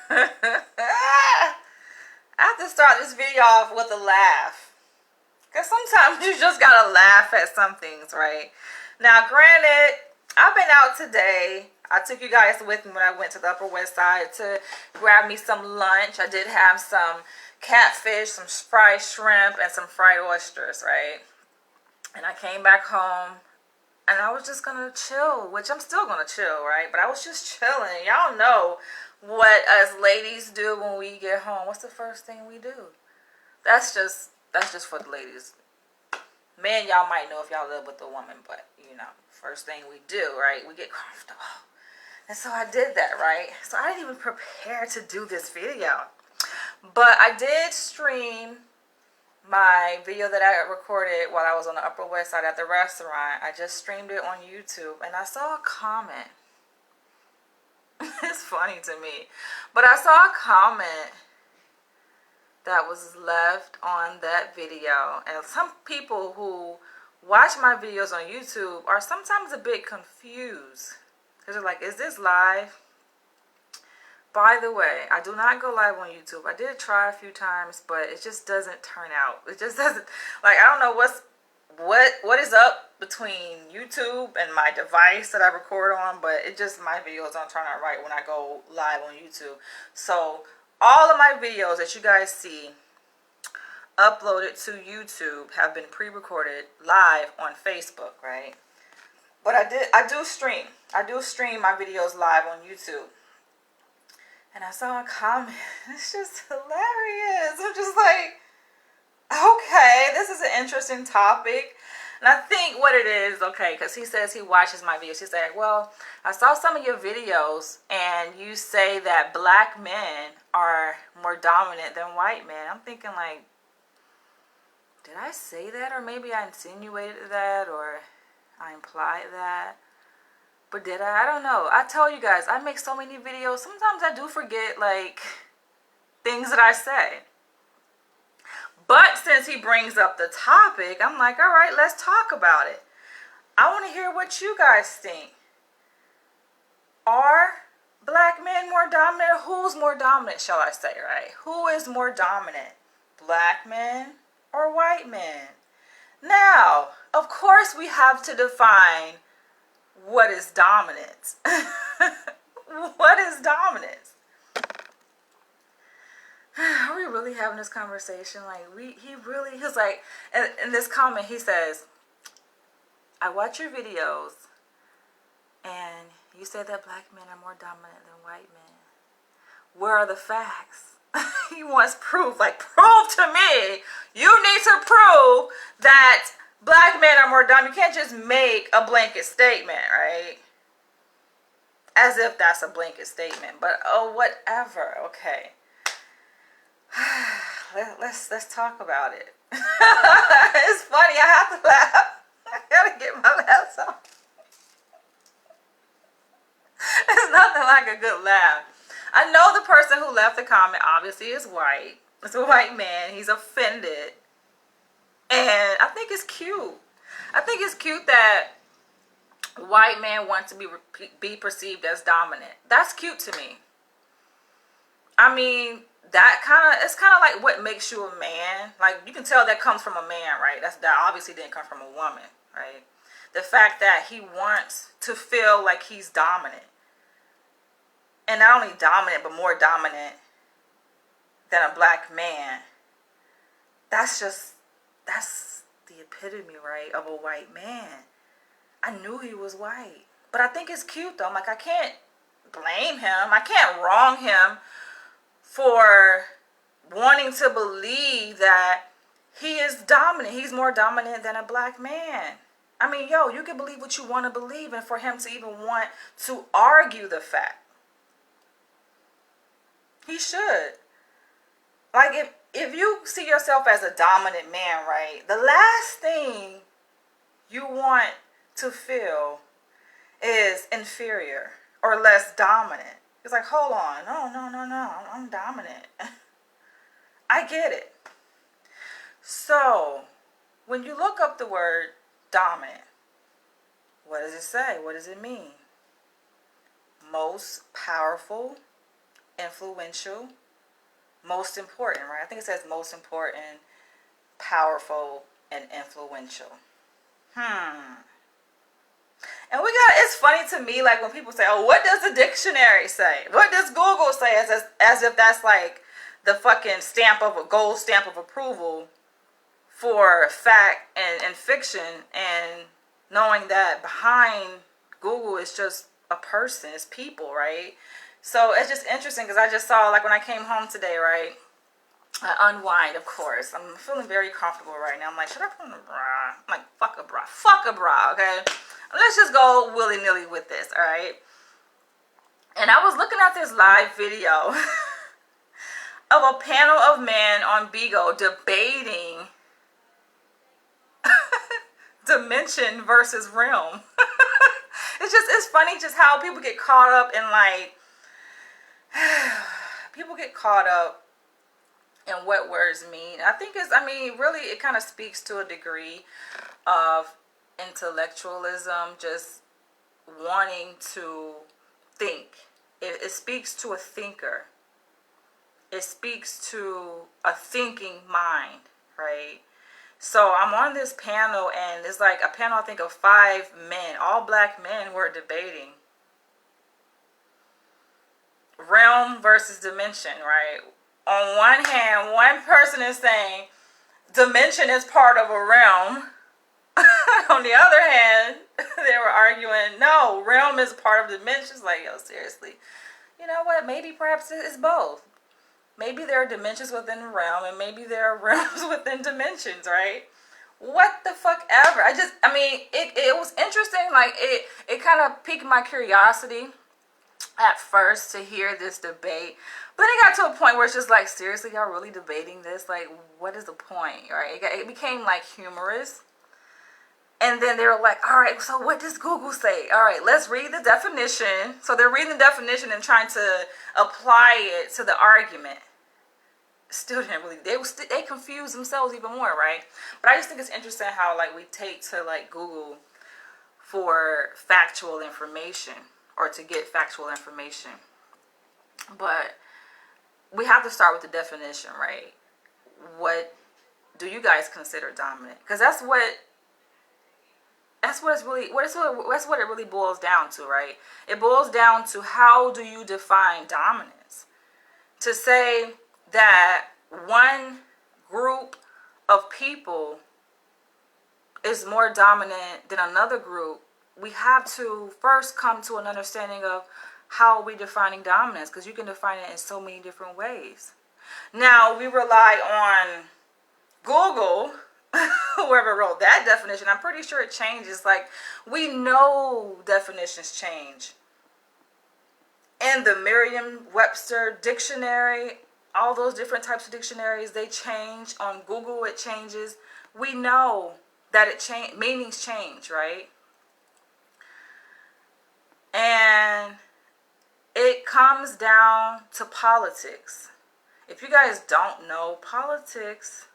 I have to start this video off with a laugh. Because sometimes you just gotta laugh at some things, right? Now, granted, I've been out today. I took you guys with me when I went to the Upper West Side to grab me some lunch. I did have some catfish, some fried shrimp, and some fried oysters, right? And I came back home and I was just gonna chill, which I'm still gonna chill, right? But I was just chilling. Y'all know what us ladies do when we get home. What's the first thing we do? That's just for the ladies. Men, y'all might know if y'all live with a woman, but you know, first thing we do, right? We get comfortable. And so I did that, right? So I didn't even prepare to do this video. But I did stream my video that I recorded while I was on the Upper West Side at the restaurant. I just streamed it on YouTube and I saw a comment. It's funny to me. But I saw a comment that was left on that video. And some people who watch my videos on YouTube are sometimes a bit confused. Because they're like, is this live? By the way, I do not go live on YouTube. I did try a few times, but it just doesn't turn out. It just doesn't, like, I don't know what is up between YouTube and my device that I record on, but it just, my videos don't turn out right when I go live on YouTube. So all of my videos that you guys see uploaded to YouTube have been pre-recorded live on Facebook, right? But I do stream my videos live on YouTube. And I saw a comment. It's just hilarious. I'm just like, okay, this is an interesting topic. And I think what it is, okay, because he says he watches my videos. He said, well, I saw some of your videos and you say that black men are more dominant than white men. I'm thinking like, did I say that? Or maybe I insinuated that or I implied that. But did I? I don't know. I tell you guys, I make so many videos. Sometimes I do forget, like, things that I say. But since he brings up the topic, I'm like, all right, let's talk about it. I want to hear what you guys think. Are black men more dominant? Who's more dominant, shall I say, right? Who is more dominant? Black men or white men? Now, of course, we have to define what is dominance. What is dominance? Are we really having this conversation? Like, he's like, in this comment, he says, I watch your videos and you say that black men are more dominant than white men. Where are the facts? He wants proof. Like, prove to me. You need to prove that black men are more dominant. You can't just make a blanket statement, right? As if that's a blanket statement. But oh, whatever. Okay. Let's talk about it. It's funny. I have to laugh. I gotta get my laughs off. It's nothing like a good laugh. I know the person who left the comment obviously is white. It's a white man. He's offended. And I think it's cute. I think it's cute that white men want to be perceived as dominant. That's cute to me. I mean, it's kind of like what makes you a man. Like, you can tell that comes from a man, right? That obviously didn't come from a woman, right? The fact that he wants to feel like he's dominant. And not only dominant, but more dominant than a black man. That's the epitome, right, of a white man. I knew he was white. But I think it's cute, though. I'm like, I can't blame him. I can't wrong him for wanting to believe that he is dominant. He's more dominant than a black man. I mean, yo, you can believe what you want to believe, and for him to even want to argue the fact, he should. Like, if you see yourself as a dominant man, right, the last thing you want to feel is inferior or less dominant. It's like, hold on, no, I'm dominant. I get it. So, when you look up the word dominant, what does it say? What does it mean? Most powerful, influential, most important, right? I think it says most important, powerful, and influential. And it's funny to me, like when people say, oh, what does the dictionary say? What does Google say? As if that's like the fucking gold stamp of approval for fact and fiction, and knowing that behind Google is just a person, it's people, right? So it's just interesting because I just saw, like when I came home today, right? I unwind, of course. I'm feeling very comfortable right now. I'm like, should I put on a bra? I'm like, fuck a bra. Fuck a bra, okay? Let's just go willy-nilly with this, all right? And I was looking at this live video of a panel of men on Bigo debating dimension versus realm. It's funny just how people get caught up in like, people get caught up in what words mean. Really it kind of speaks to a degree of intellectualism, just wanting to think. It speaks to a thinker. It speaks to a thinking mind, right? So I'm on this panel, and it's like a panel, I think, of 5 men. All black men were debating realm versus dimension, right? On one hand, one person is saying dimension is part of a realm. On the other hand, they were arguing, no, realm is part of dimensions. Like, yo, seriously. You know what? Maybe perhaps it's both. Maybe there are dimensions within realm, and maybe there are realms within dimensions, right? What the fuck ever. It was interesting. Like, it kind of piqued my curiosity at first to hear this debate. But then it got to a point where it's just like, seriously, y'all really debating this? Like, what is the point, right? It became like humorous. And then they were like, all right, so what does Google say? All right, let's read the definition. So they're reading the definition and trying to apply it to the argument. Still didn't really, they confused themselves even more, right? But I just think it's interesting how like we take to like Google for factual information, or to get factual information. But we have to start with the definition, right? What do you guys consider dominant? Because that's what it really boils down to, right? It boils down to, how do you define dominance? To say that one group of people is more dominant than another group, we have to first come to an understanding of how we're defining dominance, because you can define it in so many different ways. Now, we rely on Google, whoever wrote that definition. I'm pretty sure it changes. Like, we know definitions change. In the Merriam-Webster dictionary, all those different types of dictionaries, they change. On Google, it changes. We know that meanings change, right? And it comes down to politics. If you guys don't know, politics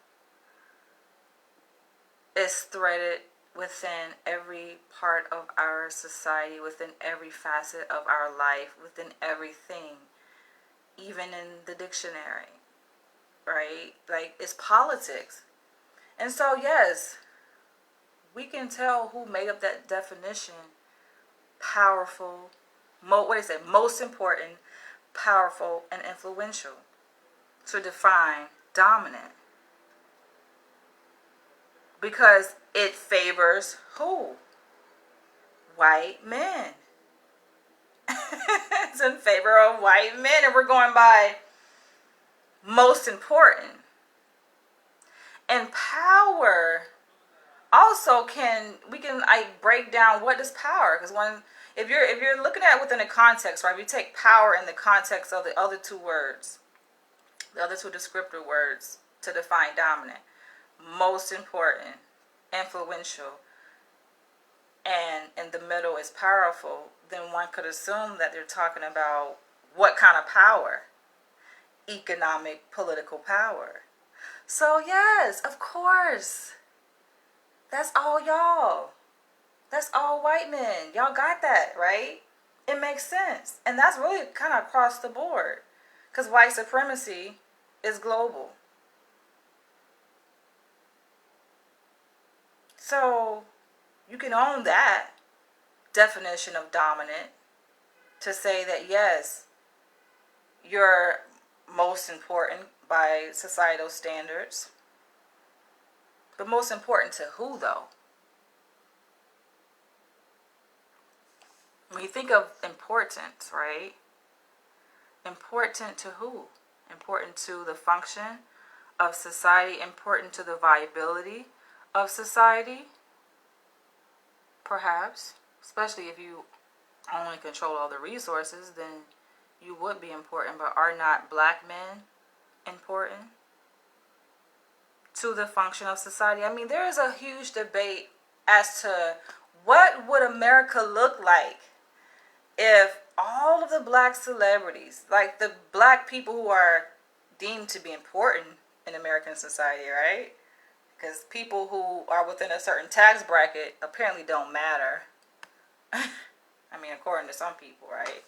is threaded within every part of our society, within every facet of our life, within everything, even in the dictionary, right? Like, it's politics. And so, yes, we can tell who made up that definition. Powerful, most important, powerful, and influential, to define dominant. Because it favors who? White men. It's in favor of white men, and we're going by most important. And power also we can break down what is power, because if you're looking at it within a context, right? If you take power in the context of the other two words, the other two descriptor words to define dominant, most important, influential, and in the middle is powerful, then one could assume that they're talking about what kind of power? Economic, political power. So yes, of course, that's all y'all. That's all white men. Y'all got that, right? It makes sense. And that's really kind of across the board. Because white supremacy is global. So you can own that definition of dominant to say that, yes, you're most important by societal standards. But most important to who, though? When you think of importance, right? Important to who? Important to the function of society? Important to the viability of society? Perhaps. Especially if you only control all the resources, then you would be important. But are not black men important to the function of society? I mean, there is a huge debate as to what would America look like if all of the black celebrities, like the black people who are deemed to be important in American society, right? Because people who are within a certain tax bracket apparently don't matter. I mean, according to some people, right?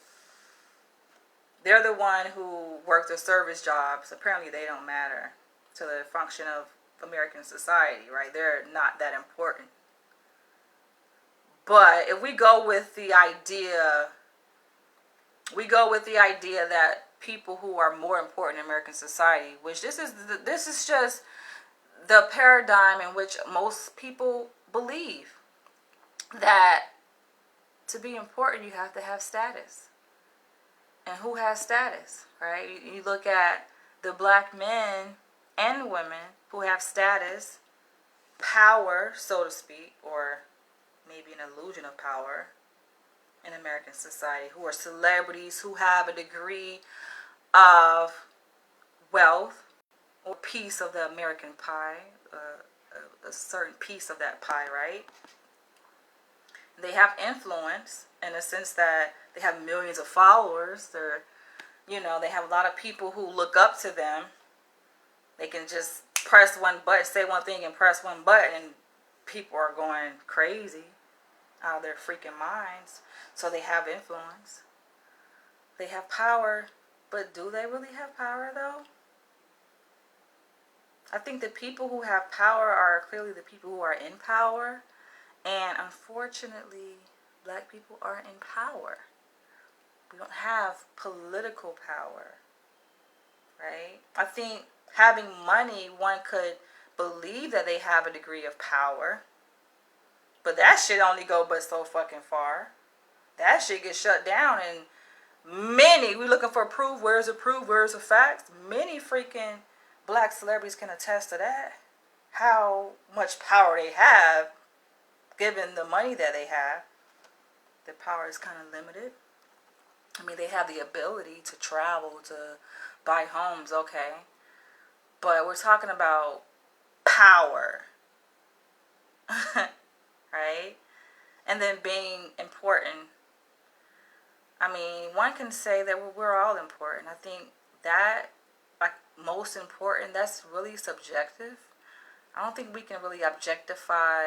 They're the one who work the service jobs. Apparently they don't matter to the function of American society, right? They're not that important. But if we go with the idea that people who are more important in American society, which this is just the paradigm in which most people believe, that to be important you have to have status. And who has status, right? You look at the black men and women who have status, power, so to speak, or maybe an illusion of power in American society, who are celebrities, who have a degree of wealth or piece of the American pie, a certain piece of that pie, right? They have influence in the sense that they have millions of followers. They have a lot of people who look up to them. They can just press one button, say one thing and press one button, and people are going crazy out of their freaking minds. So they have influence. They have power, but do they really have power though? I think the people who have power are clearly the people who are in power. And unfortunately, black people aren't in power. We don't have political power, right? I think having money, one could believe that they have a degree of power. But that shit only go but so fucking far. That shit gets shut down, and we're looking for proof. Where's the proof? Where's the facts? Many freaking black celebrities can attest to that. How much power they have, given the money that they have. The power is kind of limited. I mean, they have the ability to travel, to buy homes, okay. But we're talking about power. Right? And then being important. I mean, one can say that we're all important. I think that, like, most important, that's really subjective. I don't think we can really objectify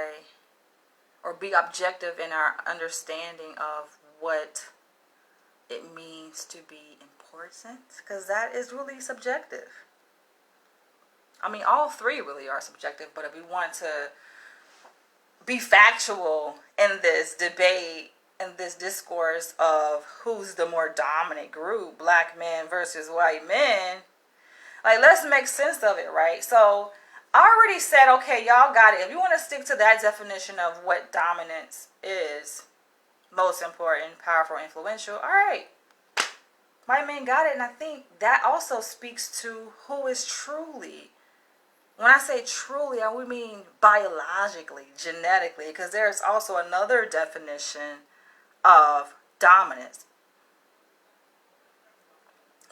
or be objective in our understanding of what it means to be important, because that is really subjective. I mean, all three really are subjective, but if we want to be factual in this debate, in this discourse of who's the more dominant group, black men versus white men, like, let's make sense of it, right? So I already said, okay, y'all got it. If you want to stick to that definition of what dominance is, most important, powerful, influential, all right. White men got it, and I think that also speaks to who is truly. When I say truly, I would mean biologically, genetically, because there's also another definition of dominance.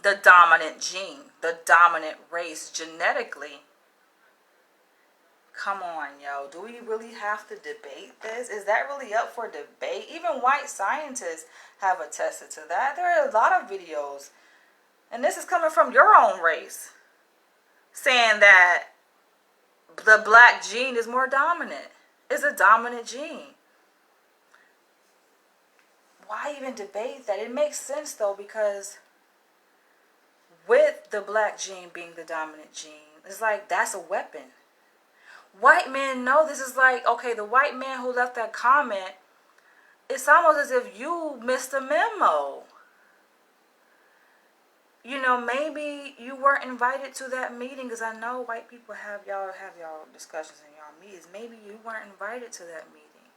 The dominant gene, the dominant race genetically. Come on, yo. Do we really have to debate this? Is that really up for debate? Even white scientists have attested to that. There are a lot of videos, and this is coming from your own race, saying that the black gene is more dominant. It's a dominant gene. Why even debate that? It makes sense, though, because with the black gene being the dominant gene. It's like, that's a weapon. White men know this. Is like, okay, the white man who left that comment, it's almost as if you missed a memo. You know, maybe you weren't invited to that meeting, because I know white people have y'all discussions in y'all meetings. Maybe you weren't invited to that meeting,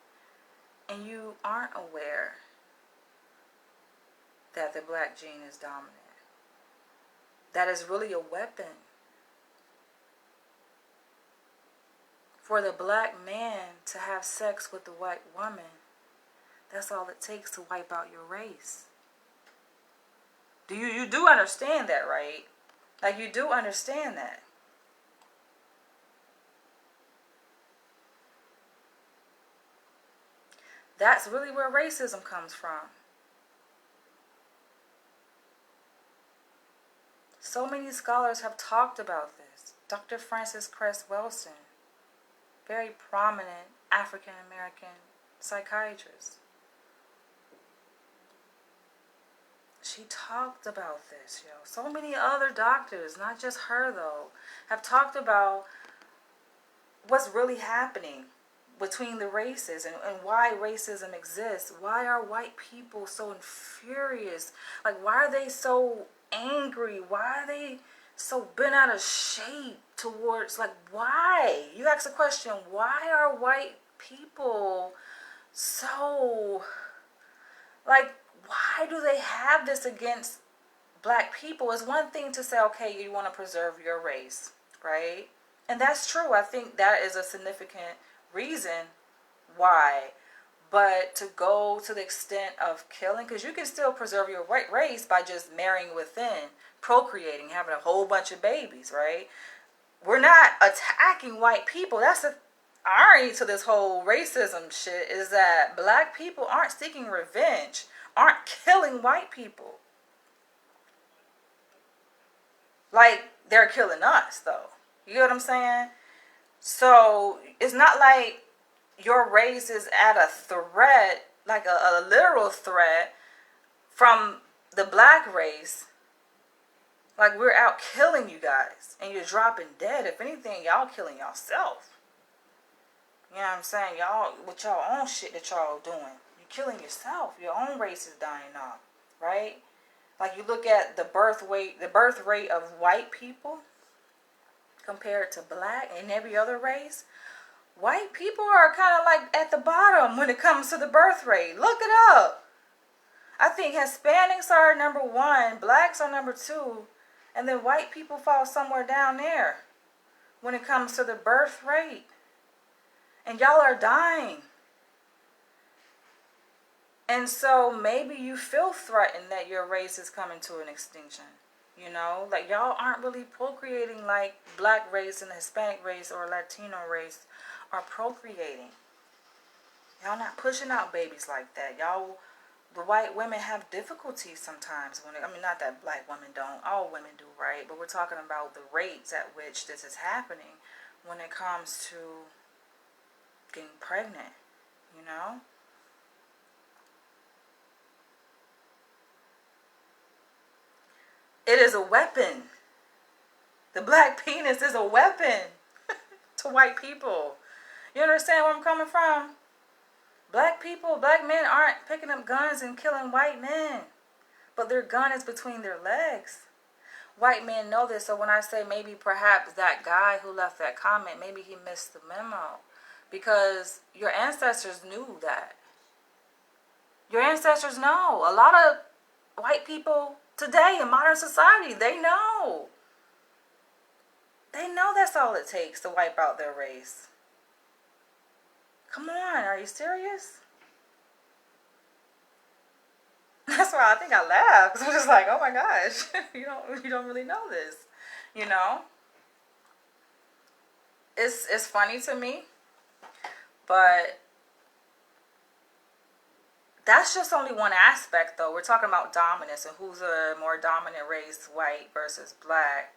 and you aren't aware that the black gene is dominant. That is really a weapon for the black man to have sex with the white woman. That's all it takes to wipe out your race. You do understand that, right? Like, you do understand that. That's really where racism comes from. So many scholars have talked about this. Dr. Frances Cress Welsing, very prominent African American psychiatrist. She talked about this, yo. So many other doctors, not just her though, have talked about what's really happening between the races, and why racism exists. Why are white people so furious? Like, why are they so angry? Why are they so bent out of shape towards, like, why? You ask the question, why are white people so, like, why do they have this against black people? It's one thing to say, okay, you want to preserve your race, right? And that's true. I think that is a significant reason why. But to go to the extent of killing, because you can still preserve your white race by just marrying within, procreating, having a whole bunch of babies, right? We're not attacking white people. That's the irony to this whole racism shit, is that black people aren't seeking revenge, aren't killing white people. Like, they're killing us, though. You know what I'm saying? So it's not like your race is at a threat, like a literal threat from the black race. Like, we're out killing you guys and you're dropping dead. If anything, y'all killing yourself. You know what I'm saying? Y'all, with y'all own shit that y'all doing, you're killing yourself. Your own race is dying off, right? Like, you look at the birth rate of white people compared to black and every other race. White people are kind of like at the bottom when it comes to the birth rate. Look it up. I think Hispanics are number 1, blacks are number 2, and then white people fall somewhere down there when it comes to the birth rate. And y'all are dying. And so maybe you feel threatened that your race is coming to an extinction. You know, like, y'all aren't really procreating like black race and the Hispanic race or Latino race are procreating. Y'all not pushing out babies like that. Y'all, the white women have difficulties sometimes when not that black women don't, all women do, right? But we're talking about the rates at which this is happening when it comes to getting pregnant, you know? It is a weapon. The black penis is a weapon to white people. You understand where I'm coming from? Black people, black men aren't picking up guns and killing white men. But their gun is between their legs. White men know this, so when I say maybe perhaps that guy who left that comment, maybe he missed the memo. Because your ancestors knew that. Your ancestors know. A lot of white people today in modern society, they know. They know that's all it takes to wipe out their race. Come on, are you serious? That's why I think I laughed, because I'm just like, oh my gosh, you don't really know this, you know? It's funny to me, but that's just only one aspect, though. We're talking about dominance and who's a more dominant race, white versus black,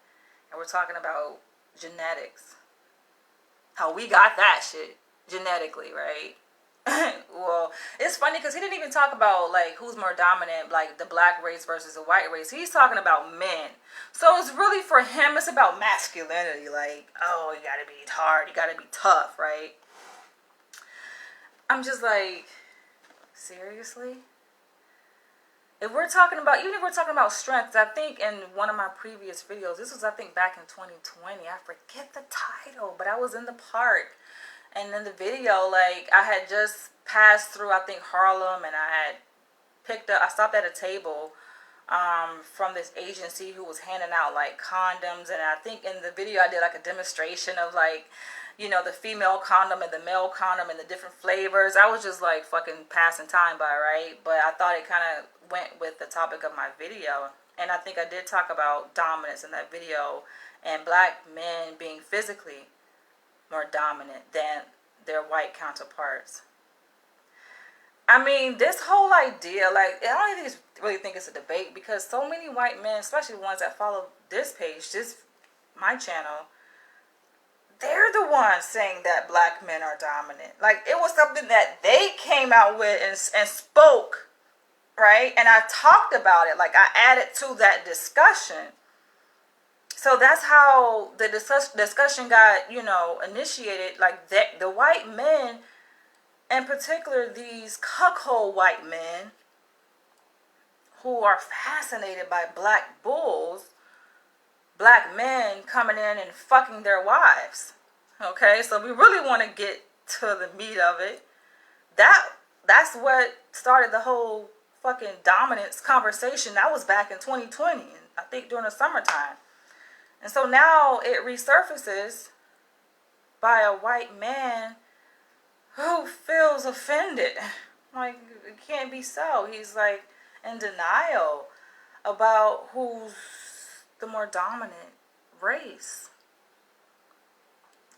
and we're talking about genetics, how we got that shit genetically, right? Well, it's funny because he didn't even talk about like who's more dominant, like the black race versus the white race. He's talking about men. So it's really for him, it's about masculinity. Like, oh, you gotta be hard, you gotta be tough, right? I'm just like, seriously? If we're talking about, even if we're talking about strength, I think in one of my previous videos, this was I think back in 2020, I forget the title, but I was in the park. And in the video, like, I had just passed through, I think, Harlem, and I stopped at a table from this agency who was handing out, like, condoms. And I think in the video, I did, like, a demonstration of, like, you know, the female condom and the male condom and the different flavors. I was just, like, fucking passing time by, right? But I thought it kind of went with the topic of my video. And I think I did talk about dominance in that video and black men being physically more dominant than their white counterparts. I mean, this whole idea, like, I don't even really think it's a debate because so many white men, especially ones that follow this page, my channel, they're the ones saying that black men are dominant. Like, it was something that they came out with and spoke, right? And I talked about it. Like, I added to that discussion. So that's how the discussion got, you know, initiated. Like, the white men, in particular, these cuckold white men who are fascinated by black bulls, black men coming in and fucking their wives. Okay, so we really want to get to the meat of it. That's what started the whole fucking dominance conversation. That was back in 2020, I think during the summertime. And so now it resurfaces by a white man who feels offended. Like, it can't be so. He's like in denial about who's the more dominant race.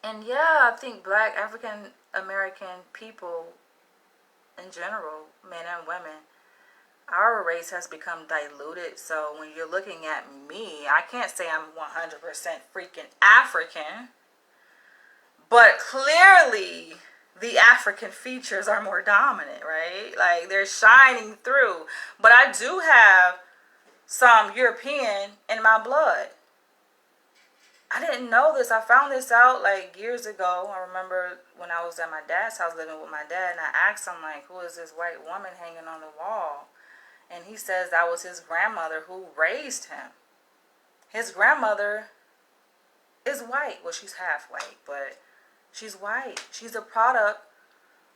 And yeah, I think black African American people in general, men and women, our race has become diluted. So when you're looking at me, I can't say I'm 100% freaking African, but clearly the African features are more dominant, right? Like, they're shining through. But I do have some European in my blood. I didn't know this. I found this out like years ago. I remember when I was at my dad's house living with my dad, and I asked him, like, who is this white woman hanging on the wall? And he says that was his grandmother who raised him. His grandmother is white. Well, she's half white, but she's white. She's a product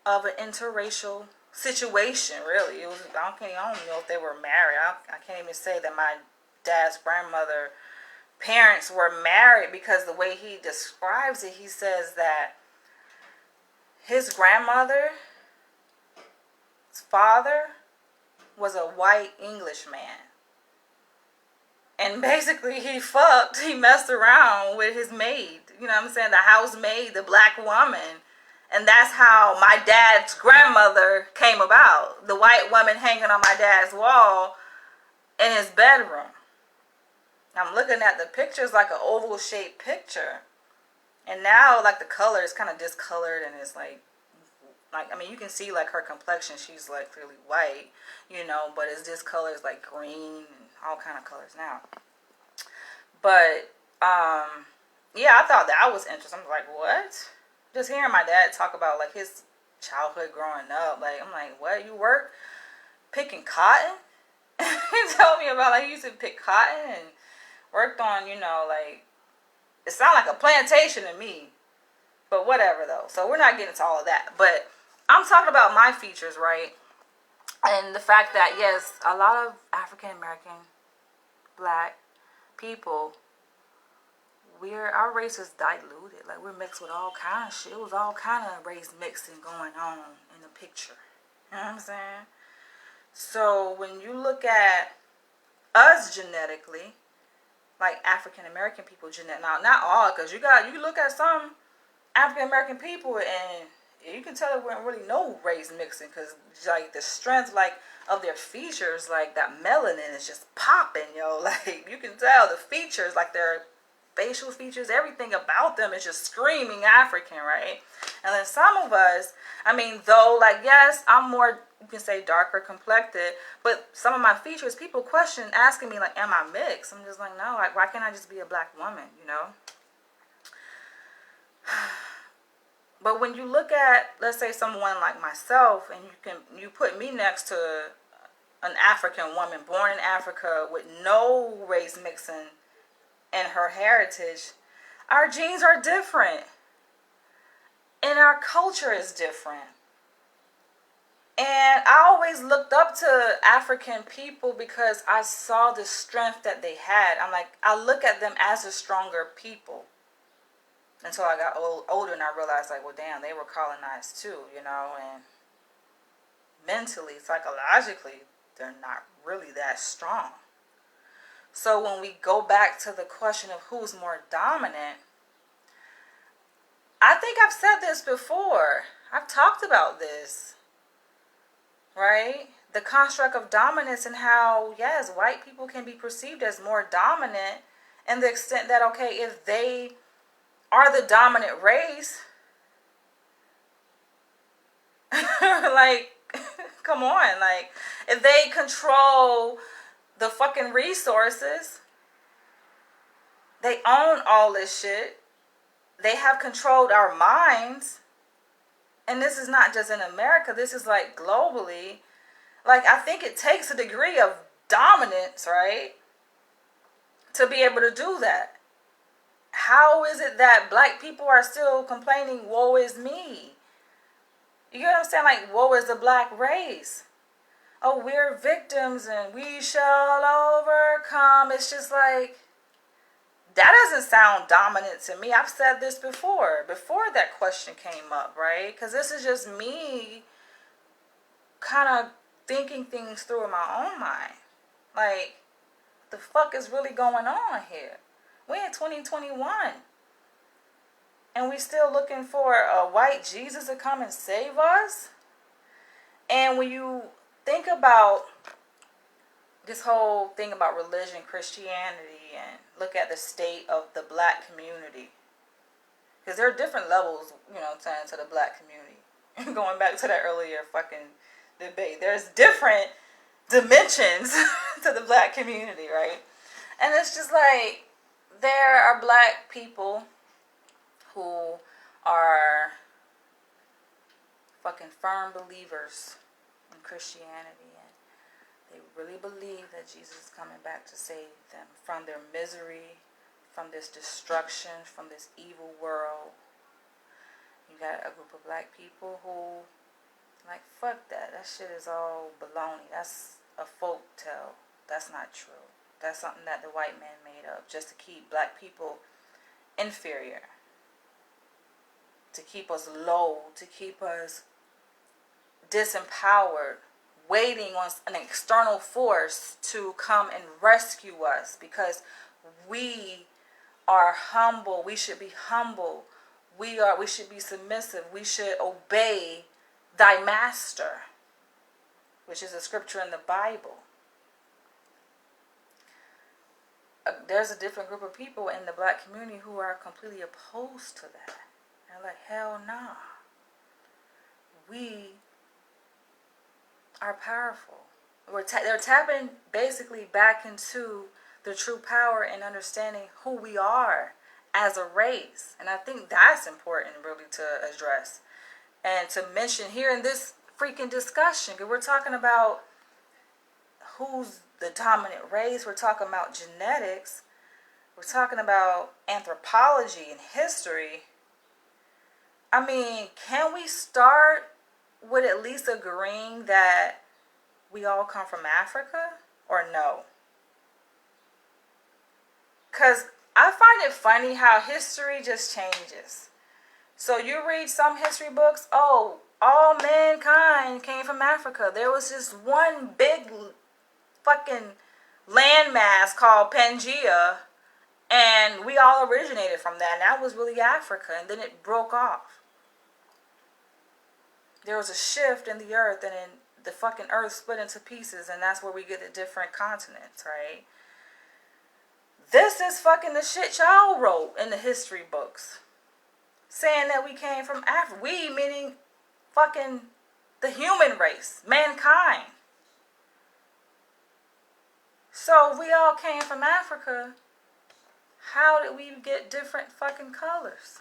of an interracial situation, really. I don't know if they were married. I can't even say that my dad's grandmother parents were married, because the way he describes it, he says that his grandmother's father was a white English man. And basically he messed around with his maid. You know what I'm saying? The housemaid, the black woman. And that's how my dad's grandmother came about. The white woman hanging on my dad's wall in his bedroom. I'm looking at the pictures, like an oval shaped picture. And now, like, the color is kind of discolored, and it's like, I mean, you can see, like, her complexion, she's, like, clearly white, you know, but it's this color is, like, green and all kind of colors now. But, yeah, I thought that was interesting. I'm like, what? Just hearing my dad talk about, like, his childhood growing up, like, I'm like, what? You work picking cotton? He told me about, like, he used to pick cotton and worked on, you know, like, it sounded like a plantation to me. But whatever, though. So we're not getting into all of that. But I'm talking about my features, right? And the fact that, yes, a lot of African American black people, our race is diluted. Like, we're mixed with all kind of shit. It was all kind of race mixing going on in the picture. You know what I'm saying? So when you look at us genetically, like African American people genetic, now not all, because you look at some African American people and you can tell there wasn't really no race mixing, because like the strength, like, of their features, like that melanin is just popping, yo. Like, you can tell the features, like, they're facial features, everything about them is just screaming African, right? And then some of us, I mean, though, like, yes, I'm more, you can say, darker complected, but some of my features, people question, asking me, like, am I mixed? I'm just like, no, like, why can't I just be a black woman, you know? But when you look at, let's say, someone like myself, and you put me next to an African woman born in Africa with no race mixing in her heritage, our genes are different. And our culture is different. And I always looked up to African people because I saw the strength that they had. I'm like, I look at them as a stronger people. Until I got older and I realized, like, well, damn, they were colonized too, you know, and mentally, psychologically, they're not really that strong. So when we go back to the question of who's more dominant, I think I've said this before. I've talked about this, right? The construct of dominance and how, yes, white people can be perceived as more dominant, and the extent that, okay, if they are the dominant race, like, come on, like, if they control the fucking resources, they own all this shit, they have controlled our minds, and this is not just in America, this is like globally. Like, I think it takes a degree of dominance, right, to be able to do that. How is it that black people are still complaining, woe is me? You get what I'm saying? Like, woe is the black race. Oh, we're victims and we shall overcome. It's just like, that doesn't sound dominant to me. I've said this before that question came up, right? Because this is just me kind of thinking things through in my own mind. Like, the fuck is really going on here? We're in 2021. And we still looking for a white Jesus to come and save us? And when you think about this whole thing about religion, Christianity, and look at the state of the black community, because there are different levels, you know what I'm saying, to the black community. Going back to that earlier fucking debate, there's different dimensions to the black community, right? And it's just like, there are black people who are fucking firm believers in Christianity, and they really believe that Jesus is coming back to save them from their misery, from this destruction, from this evil world. You got a group of black people who, like, fuck that. That shit is all baloney. That's a folk tale. That's not true. That's something that the white man made up just to keep black people inferior, to keep us low, to keep us disempowered, waiting on an external force to come and rescue us, because we are humble. We should be humble. We should be submissive. We should obey thy master, which is a scripture in the Bible. There's a different group of people in the black community who are completely opposed to that. They're like, hell nah. We are powerful. They're tapping basically back into the true power and understanding who we are as a race. And I think that's important really to address and to mention here in this freaking discussion. Because we're talking about who's the dominant race. We're talking about genetics. We're talking about anthropology and history. I mean, can we start with at least agreeing that we all come from Africa, or no? Because I find it funny how history just changes. So you read some history books, oh, all mankind came from Africa. There was just one big fucking landmass called Pangea, and we all originated from that, and that was really Africa, and then it broke off. There was a shift in the earth, and then the fucking earth split into pieces, and that's where we get the different continents, right? This is fucking the shit y'all wrote in the history books. Saying that we came from Africa. We meaning fucking the human race. Mankind. So we all came from Africa. How did we get different fucking colors?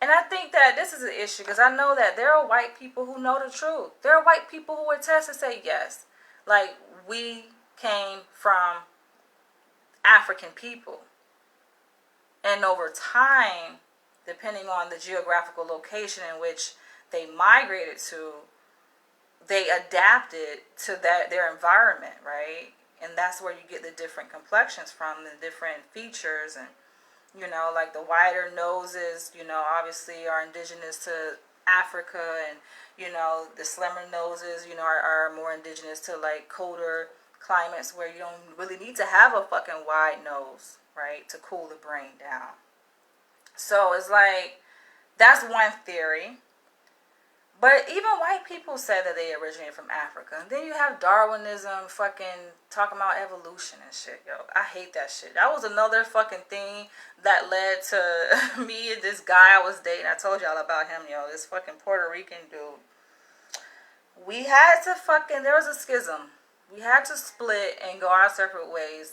And I think that this is an issue because I know that there are white people who know the truth. There are white people who attest and say yes. Like, we came from African people. And over time, depending on the geographical location in which they migrated to, they adapted to their environment, right? And that's where you get the different complexions from, the different features. And, you know, like the wider noses, you know, obviously are indigenous to Africa. And, you know, the slimmer noses, you know, are more indigenous to like colder climates where you don't really need to have a fucking wide nose, right, to cool the brain down. So it's like, that's one theory. But even white people say that they originated from Africa. And then you have Darwinism fucking talking about evolution and shit, yo. I hate that shit. That was another fucking thing that led to me and this guy I was dating. I told y'all about him, yo. This fucking Puerto Rican dude. We had to fucking, there was a schism. We had to split and go our separate ways.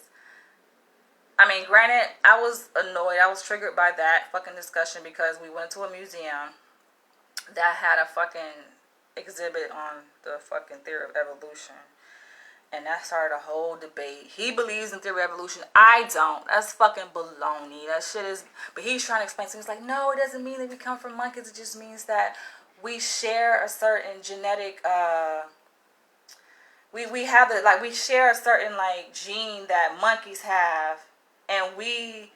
I mean, granted, I was annoyed. I was triggered by that fucking discussion because we went to a museum that had a fucking exhibit on the fucking theory of evolution. And that started a whole debate. He believes in theory of evolution. I don't. That's fucking baloney. That shit is... But he's trying to explain to me. He's like, no, it doesn't mean that we come from monkeys. It just means that we share a certain genetic... We have the... Like, we share a certain, like, gene that monkeys have. And we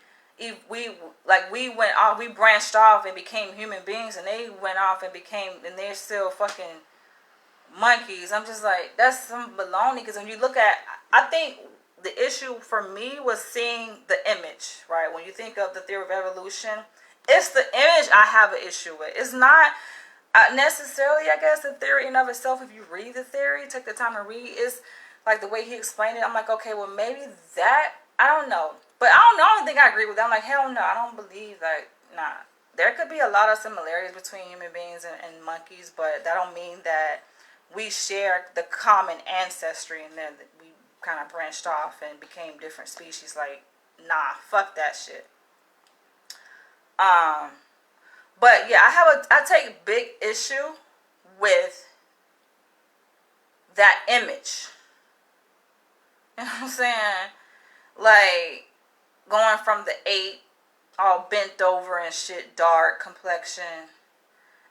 went off, we branched off and became human beings, and they went off and they're still fucking monkeys. I'm just like, that's some baloney, because when you look at, I think the issue for me was seeing the image, right? When you think of the theory of evolution, it's the image I have an issue with. It's not necessarily, I guess, the theory in of itself. If you read the theory, take the time to read, it's like the way he explained it. I'm like, okay, well, maybe that, I don't know. But I don't think I agree with that. I'm like, hell no, I don't believe that. Nah. There could be a lot of similarities between human beings and monkeys, but that don't mean that we share the common ancestry and then we kind of branched off and became different species. Like, nah, fuck that shit. But yeah, I take big issue with that image. You know what I'm saying? Like, going from the ape all bent over and shit, dark complexion,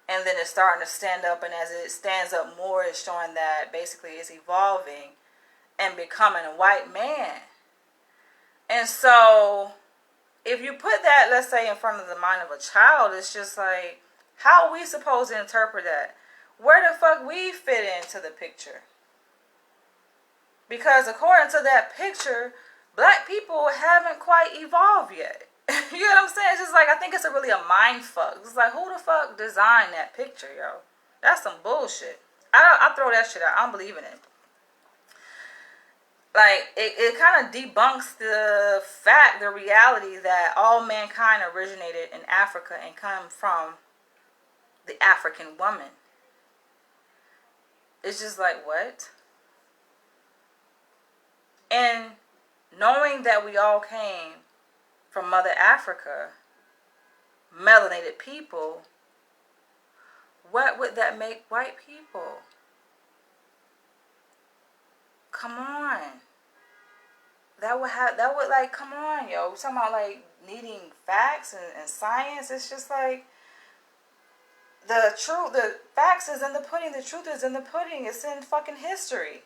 and then it's starting to stand up, and as it stands up more, it's showing that basically it's evolving and becoming a white man. And so if you put that, let's say, in front of the mind of a child, it's just like, how are we supposed to interpret that? Where the fuck we fit into the picture? Because according to that picture, black people haven't quite evolved yet. You know what I'm saying? It's just like, I think it's really a mind fuck. It's like, who the fuck designed that picture, yo? That's some bullshit. I throw that shit out. I don't believe in it. Like, it kind of debunks the reality that all mankind originated in Africa and come from the African woman. It's just like, what? And knowing that we all came from Mother Africa, melanated people, what would that make white people? Come on. That would like, come on, yo. We're talking about like needing facts and science. It's just like, the facts is in the pudding, the truth is in the pudding. It's in fucking history.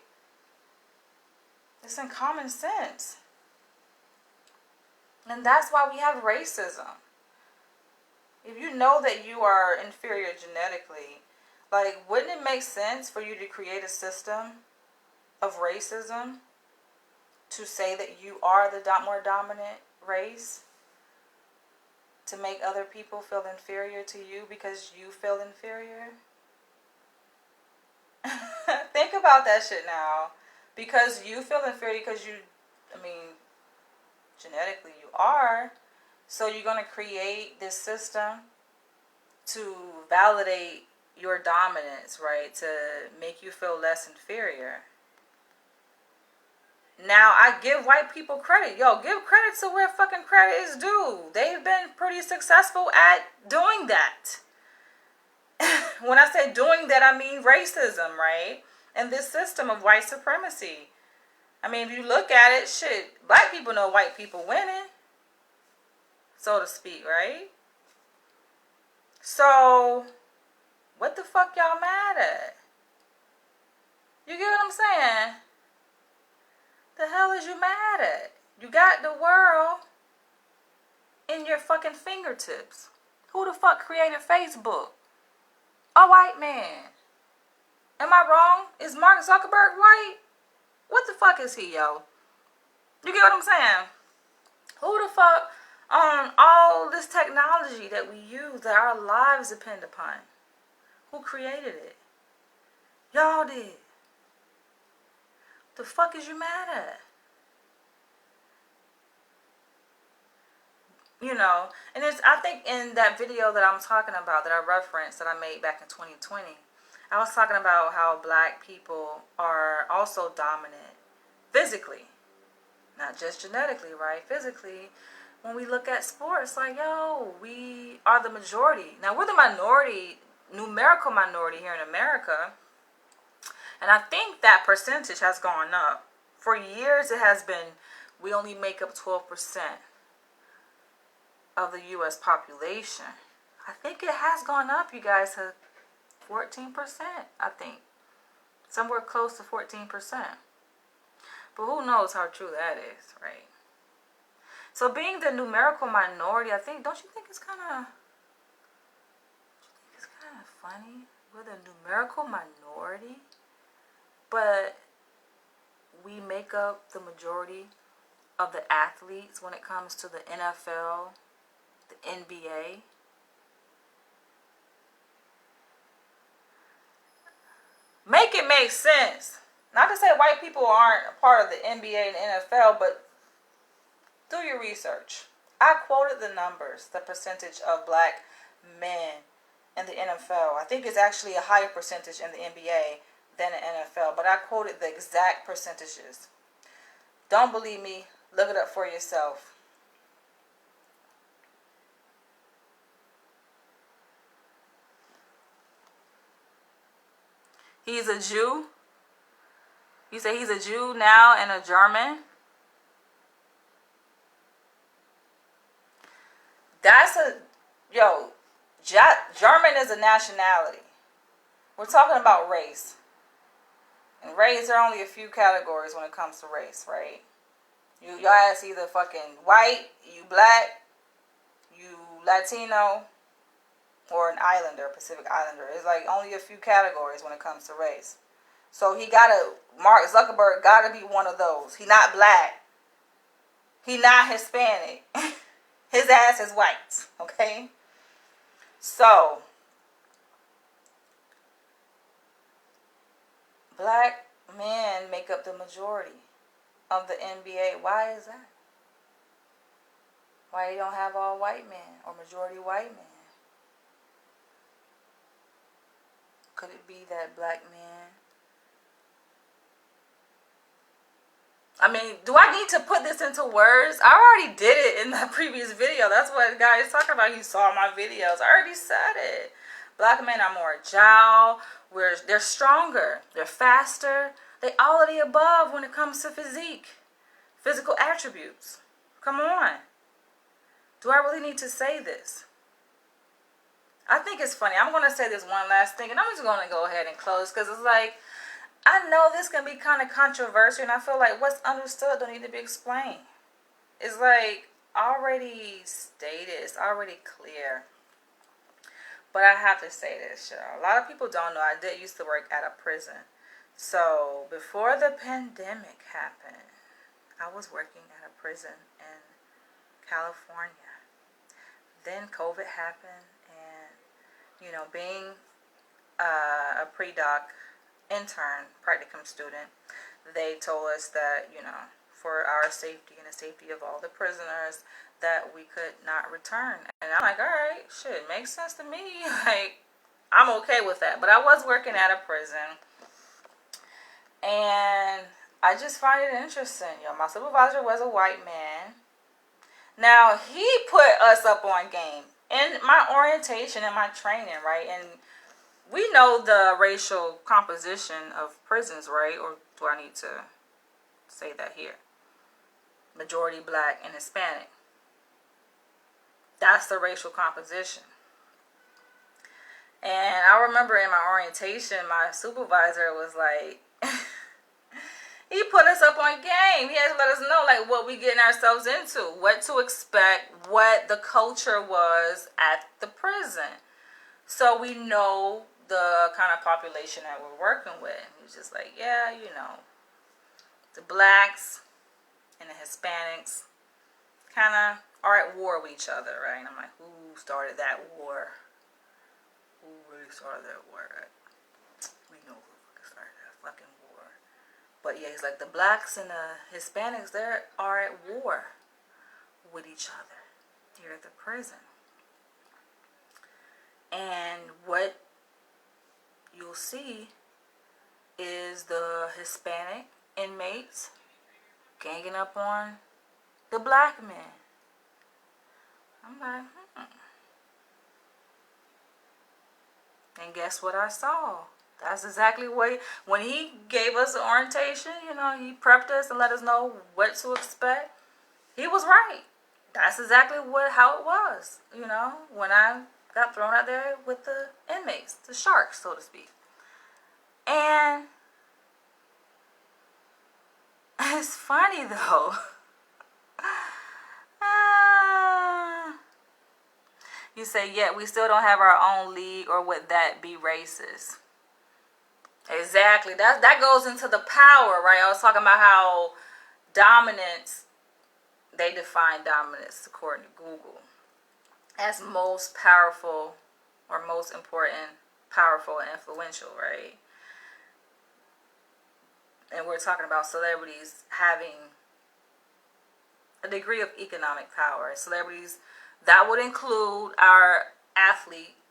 It's in common sense. And that's why we have racism. If you know that you are inferior genetically, like, wouldn't it make sense for you to create a system of racism to say that you are the more dominant race? To make other people feel inferior to you because you feel inferior? Think about that shit now. Because you feel inferior because genetically you are. So you're going to create this system to validate your dominance, right? To make you feel less inferior. Now, I give white people credit. Yo, give credit to where fucking credit is due. They've been pretty successful at doing that. When I say doing that, I mean racism, right? And this system of white supremacy. I mean, if you look at it, shit, black people know white people winning, so to speak, right? So, what the fuck y'all mad at? You get what I'm saying? The hell is you mad at? You got the world in your fucking fingertips. Who the fuck created Facebook? A white man. Am I wrong? Is Mark Zuckerberg white? What the fuck is he, yo? You get what I'm saying? Who the fuck all this technology that we use, that our lives depend upon? Who created it? Y'all did. The fuck is you mad at? You know, and it's, I think in that video that I'm talking about, that I referenced, that I made back in 2020, I was talking about how black people are also dominant physically, not just genetically, right? Physically, when we look at sports, like, yo, we are the majority. Now, we're the minority, numerical minority here in America, and I think that percentage has gone up. For years, it has been, we only make up 12% of the U.S. population. I think it has gone up, you guys, to 14%, I think. Somewhere close to 14%. But who knows how true that is, right? So being the numerical minority, I think, don't you think it's kind of funny? We're the numerical minority, but we make up the majority of the athletes when it comes to the NFL, the NBA. Make it make sense. Not to say white people aren't a part of the NBA and the NFL, but do your research. I quoted the numbers, the percentage of black men in the NFL. I think it's actually a higher percentage in the NBA than the NFL, but I quoted the exact percentages. Don't believe me? Look it up for yourself. He's a Jew. You say he's a Jew now and a German? German is a nationality. We're talking about race. And race, there are only a few categories when it comes to race, right? Your ass either fucking white, you black, you Latino, or an islander, Pacific Islander. It's like only a few categories when it comes to race. So Mark Zuckerberg gotta be one of those. He not black. He not Hispanic. His ass is white, okay? So, black men make up the majority of the NBA. Why is that? Why you don't have all white men or majority white men? Could it be that black men? I mean, do I need to put this into words? I already did it in the previous video. That's what the guy is talking about. He saw my videos. I already said it. Black men are more agile. They're stronger. They're faster. They all of the above when it comes to physique. Physical attributes. Come on. Do I really need to say this? I think it's funny. I'm going to say this one last thing, and I'm just going to go ahead and close, because it's like, I know this can be kind of controversial, and I feel like what's understood don't need to be explained. It's like already stated. It's already clear. But I have to say this, y'all. A lot of people don't know I did used to work at a prison. So before the pandemic happened, I was working at a prison in California. Then COVID happened, and, being a pre-doc intern, practicum student, they told us that, for our safety and the safety of all the prisoners that we could not return. And I'm like, all right, shit, makes sense to me. Like, I'm okay with that. But I was working at a prison, and I just find it interesting. My supervisor was a white man. Now, he put us up on game in my orientation and my training, right? And we know the racial composition of prisons, right? Or do I need to say that here? Majority black and Hispanic. That's the racial composition. And I remember in my orientation, my supervisor was like, he put us up on game. He had to let us know like what we getting ourselves into, what to expect, what the culture was at the prison. So we know the kind of population that we're working with. He was just like, yeah, the blacks and the Hispanics kind of are at war with each other, right? And I'm like, who started that war? Who really started that war? We know who started that fucking war. But yeah, he's like, the blacks and the Hispanics, they are at war with each other here at the prison. And what you'll see is the Hispanic inmates ganging up on the black men. I'm like, And guess what I saw? That's exactly what, when he gave us the orientation, he prepped us and let us know what to expect. He was right. That's exactly how it was, when I got thrown out there with the inmates, the sharks, so to speak. And it's funny though. You say, yeah, we still don't have our own league, or would that be racist? Exactly. That goes into the power, right? I was talking about how dominance, they define dominance according to Google as most powerful or most important, powerful, and influential, right? And we're talking about celebrities having a degree of economic power. Celebrities, that would include our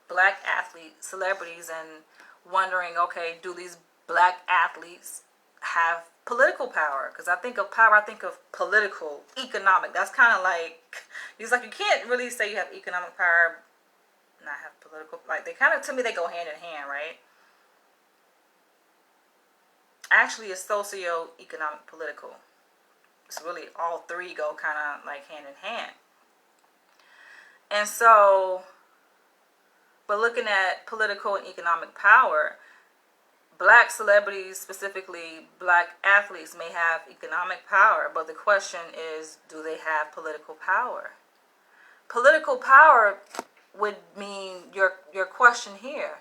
black athlete celebrities, and wondering, okay, do these black athletes have political power? Because I think of power, I think of political, economic. That's kind of like, it's like you can't really say you have economic power, not have political. Like, they kind of, to me, they go hand in hand, right? Actually, it's socio-economic, political. It's really all three go kind of like hand in hand. And so, but looking at political and economic power, black celebrities, specifically black athletes, may have economic power, but the question is, do they have political power? Political power would mean your question here.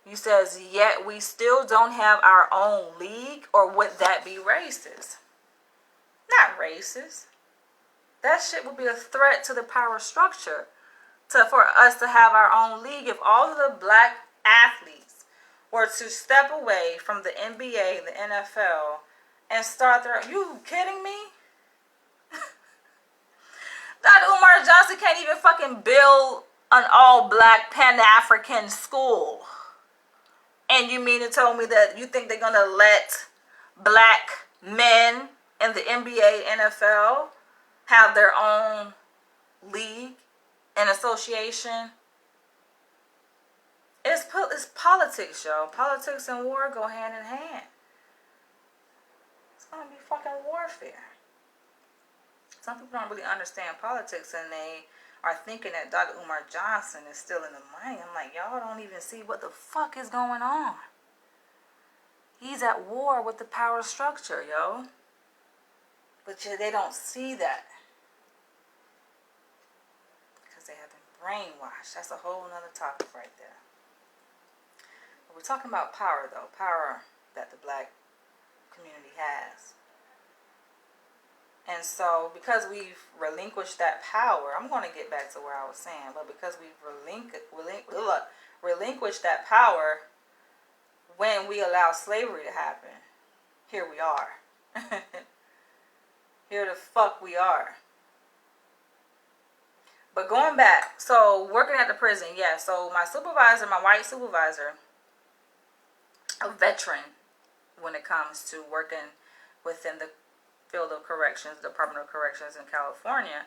You says, yet we still don't have our own league, or would that be racist? Not racist. That shit would be a threat to the power structure. For us to have our own league, if all of the black athletes were to step away from the NBA, the NFL, and start their, you kidding me? That Umar Johnson can't even fucking build an all-black Pan-African school. And you mean to tell me that you think they're gonna let black men in the NBA, NFL have their own league and association? It's politics, yo. Politics and war go hand in hand. It's gonna be fucking warfare. Some people don't really understand politics, and they are thinking that Dr. Umar Johnson is still in the money. I'm like, y'all don't even see what the fuck is going on. He's at war with the power structure, yo. But they don't see that. Because they have been brainwashed. That's a whole nother topic right there. But we're talking about power, though. Power that the black community has. And so, because we've relinquished that power, I'm going to get back to where I was saying, but because we've relinquished that power when we allow slavery to happen, here we are. Here the fuck we are. But going back, so working at the prison, yeah. So my supervisor, my white supervisor, a veteran when it comes to working within the field of corrections, Department of Corrections in California,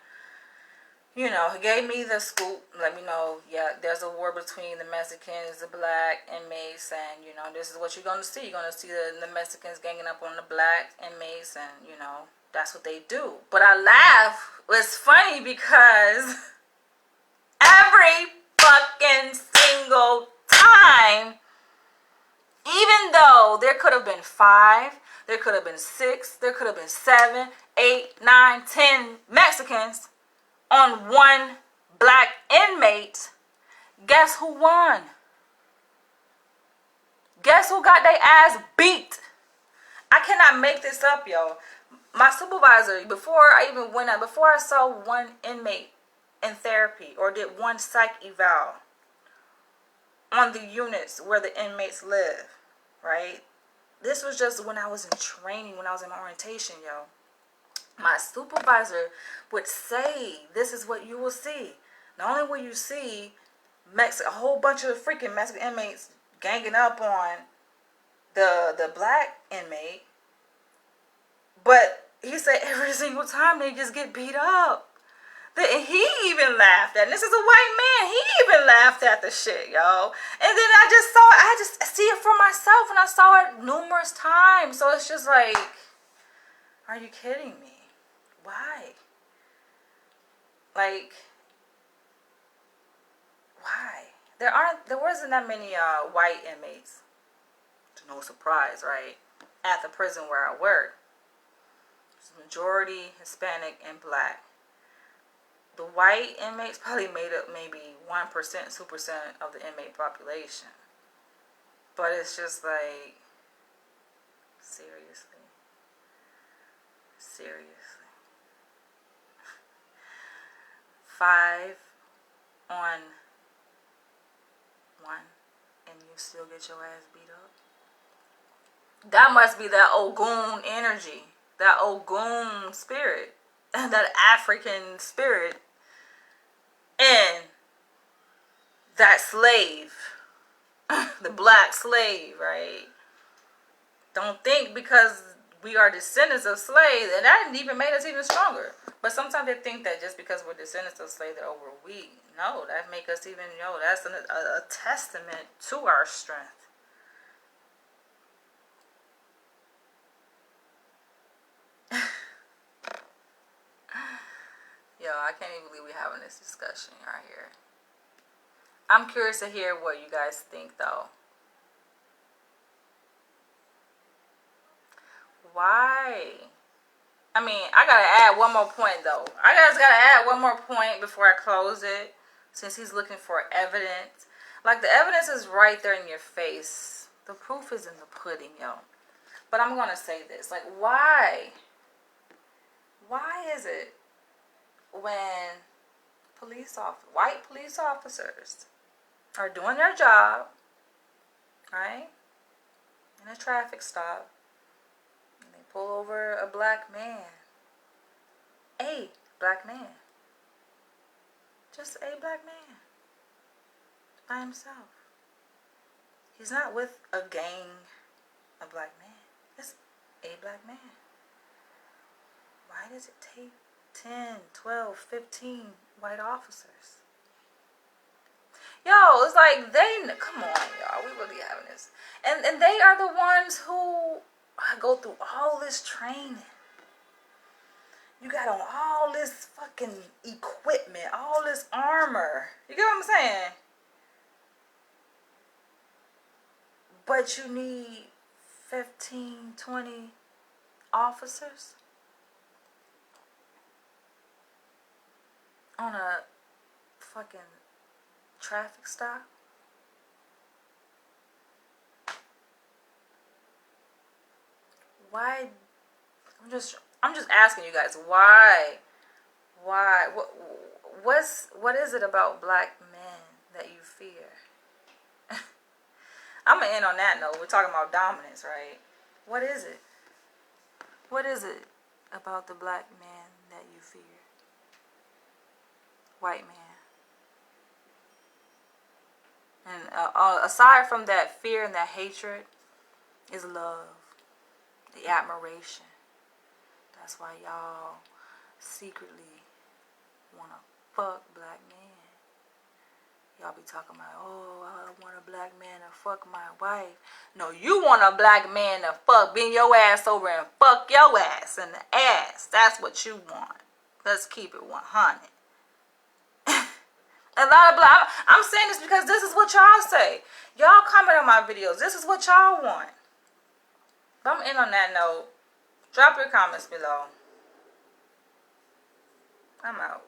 you know, he gave me the scoop, let me know, yeah, there's a war between the Mexicans, the black inmates, and, you know, this is what you're going to see. You're going to see the Mexicans ganging up on the black inmates, and, you know, that's what they do. But I laugh. It's funny because every fucking single time, even though there could have been 5, there could have been 6, there could have been 7, 8, 9, 10 Mexicans on one black inmate, guess who won? Guess who got their ass beat? I cannot make this up, yo. My supervisor, before I saw one inmate in therapy or did one psych eval on the units where the inmates live, right? This was just when I was in training, when I was in orientation, yo. My supervisor would say, this is what you will see. Not only will you see a whole bunch of freaking Mexican inmates ganging up on the black inmate, but he said every single time they just get beat up. He even laughed at it. This is a white man. He even laughed at the shit, yo. And then I just see it for myself, and I saw it numerous times. So it's just like, are you kidding me? Why? Like, why? There wasn't that many white inmates. To no surprise, right? At the prison where I work. It's majority Hispanic and black. The white inmates probably made up maybe 1%, 2% of the inmate population. But it's just like, seriously. Seriously. 5 on 1 and you still get your ass beat up? That must be that Ogun energy, that Ogun spirit, that African spirit, and that slave, the black slave, right? Don't think because we are descendants of slaves, and that even made us even stronger. But sometimes they think that just because we're descendants of slaves that we're weak. No, that make us even, that's a testament to our strength. Yo, I can't even believe we're having this discussion right here. I'm curious to hear what you guys think, though. Why? I mean, I gotta add one more point, though. I just gotta add one more point before I close it, since he's looking for evidence. Like, the evidence is right there in your face. The proof is in the pudding, yo. But I'm gonna say this. Like, why? Why is it when white police officers are doing their job, right, in a traffic stop, and they pull over a black man, just a black man, by himself. He's not with a gang of black men. It's a black man. Why does it take 10, 12, 15 white officers? Yo, it's like come on, y'all, we really having this. And they are the ones who go through all this training. You got on all this fucking equipment, all this armor. You get what I'm saying? But you need 15, 20 officers on a fucking traffic stop? Why? I'm just asking you guys, why? What is it about black men that you fear? I'm gonna end on that note. We're talking about dominance, right? What is it? What is it? about the black man that you fear? White man. And aside from that fear and that hatred is love, the admiration. That's why y'all secretly want to fuck black men. Y'all be talking about, oh, I want a black man to fuck my wife. No, you want a black man to bend your ass over and fuck your ass in the ass. That's what you want. Let's keep it 100. A lot of black, I'm saying this because this is what y'all say. Y'all comment on my videos. This is what y'all want. If I'm in on that note, drop your comments below. I'm out.